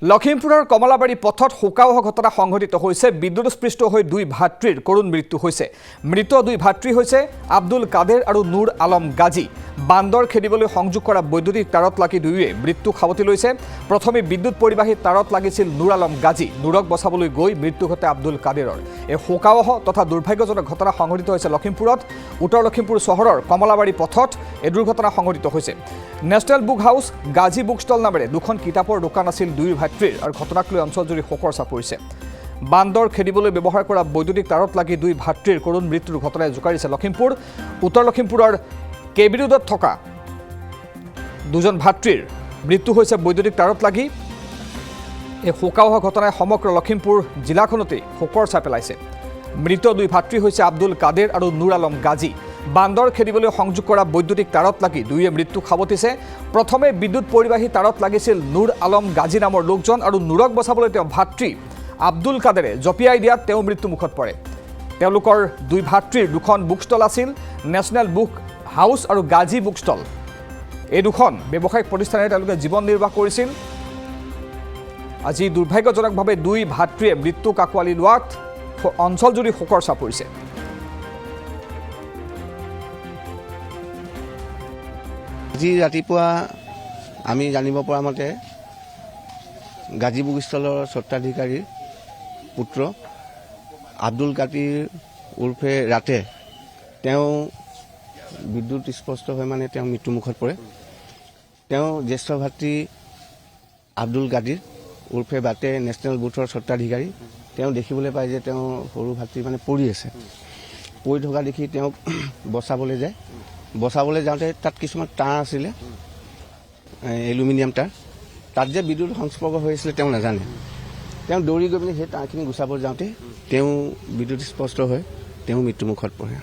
লখিমপুৰৰ কমলাবাৰী পথত শোকাৱহ ঘটনা সংঘটিত হৈছে। বিদ্যুৎস্পৃষ্ট হৈ দুই ভাতৃৰ কৰুণ মৃত্যু হৈছে। মৃত দুই ভাতৃ হৈছে আব্দুল কাদেৰ আৰু নুৰ আলম গাজী। বান্দৰ খেদিবলৈ সংযোগ কৰা বৈদ্যুতিক তাঁৰত লাগি দুয়োৱে মৃত্যু সাৱটি লৈছে। প্ৰথমে বিদ্যুৎ পৰিবাহী তাঁৰত লাগিছিল নুৰ আলম গাজী। নুৰক বচাবলৈ গৈ মৃত্যু ঘটে আব্দুল কাদেৰৰ। এই শোকাৱহ তথা দুৰ্ভাগ্যজনক ঘটনা সংঘটিত হৈছে লখিমপুৰত। উত্তৰ লখিমপুৰ চহৰৰ কমলাবাৰী পথত এই দুৰ্ঘটনা সংঘটিত হৈছে। National book house, Ghazi book stall নামেৰে দুখন কিতাপৰ দোকান আছিল দুয়ো ভাতৃৰ আৰু ঘটনাক লৈ অঞ্চলজুৰি শোকৰ ছাপ পৰিছে। বান্দৰ খেদিবলৈ ব্যৱহাৰ কৰা বৈদ্যুতিক তাঁৰত লাগি দুই ভাতৃৰ কৰুণ মৃত্যুৰ ঘটনাই জোকাৰিছে লখিমপুৰ। উত্তৰ লখিমপুৰৰ কেবি ৰোডত থকা দুজন ভাতৃৰ মৃত্যু হৈছে বৈদ্যুতিক তাঁৰত লাগি। এই শোকাৱহ ঘটনাই সমগ্ৰ লখিমপুৰ জিলাখনতেই শোকৰ ছাপ পেলাইছে। মৃত দুই ভাতৃ হৈছে আব্দুল কাদেৰ আৰু নুৰ আলম গাজী। বান্দৰ খেদিবলৈ সংযোগ কৰা বৈদ্যুতিক তাঁৰত লাগি দুয়োৱে মৃত্যু সাৱটিছে। প্ৰথমে বিদ্যুৎ পৰিবাহী তাঁৰত লাগিছিল নুৰ আলম গাজী নামৰ লোকজন আৰু নুৰক বচাবলৈ তেওঁ ভাতৃ আব্দুল কাদেৰে জঁপিয়াই দিয়াত তেওঁ মৃত্যুমুখত পৰে। তেওঁলোকৰ দুই ভাতৃৰ দুখন বুক ষ্টল আছিল, নেশ্যনেল বুক হাউচ আৰু গাজী বুক ষ্টল। এই দুখন ব্যৱসায়িক প্ৰতিষ্ঠানেৰে তেওঁলোকে জীৱন নিৰ্বাহ কৰিছিল। আজি দুৰ্ভাগ্যজনকভাৱে দুই ভাতৃয়ে মৃত্যুক আঁকোৱালি লোৱাত অঞ্চলজুৰি শোকৰ ছাপ পৰিছে। আজি ৰাতিপুৱা আমি জানিব পৰা মতে গাজী বুক ষ্টলৰ স্বত্বাধিকাৰীৰ পুত্ৰ আব্দুল কাদিৰ উৰ্ফে ৰাতে তেওঁ বিদ্যুৎ স্পষ্ট হৈ তেওঁ মৃত্যুমুখত পৰে। তেওঁ জ্যেষ্ঠ ভাতৃ আব্দুল কাদিৰ উৰ্ফে বাটে নেশ্যনেল বুথৰ স্বত্বাধিকাৰী। তেওঁ দেখিবলৈ পায় যে তেওঁ সৰু ভাতৃ পৰি আছে। পৰি থকা দেখি তেওঁক বচাবলৈ যায়। বচাবলৈ যাওঁতে তাত কিছুমান তাঁৰ আছিলে, এলুমিনিয়াম তাঁৰ। তাত যে বিদ্যুৎ সংস্পৰ্শ হৈ আছিলে তেওঁ নাজানে। তেওঁ দৌৰি গৈ পিনি সেই তাঁৰখিনি গুচাব যাওঁতে তেওঁ বিদ্যুৎ স্পষ্ট হৈ তেওঁ মৃত্যুমুখত পৰে।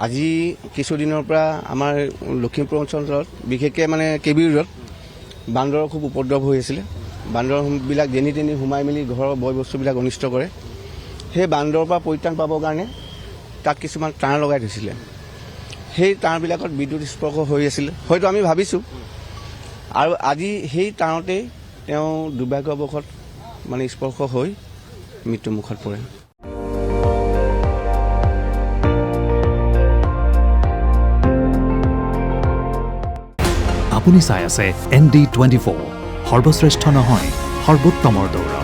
আজি কিছুদিনৰ পৰা আমাৰ লখিমপুৰ অঞ্চলত বিশেষকৈ কেবি ৰোডত বান্দৰৰ খুব উপদ্ৰৱ হৈ আছিলে। বান্দৰবিলাক যেনি তেনি সোমাই মেলি ঘৰৰ বয় বস্তুবিলাক অনিষ্ট কৰে। সেই বান্দৰৰ পৰা পৰিত্ৰাণ পাবৰ কাৰণে তাত কিছুমান তাঁৰ লগাই থৈছিলে। সেই তাঁৰবিলাকত বিদ্যুৎ স্পৰ্শ হৈ আছিলে হয়তো আমি ভাবিছোঁ। আৰু আজি সেই তাঁৰতেই তেওঁ দুৰ্ভাগ্যবশত স্পৰ্শ হৈ মৃত্যুমুখত পৰে। আপুনি চাই আছে ND24, সৰ্বশ্ৰেষ্ঠ নহয় সৰ্বোত্তমৰ দৌৰা।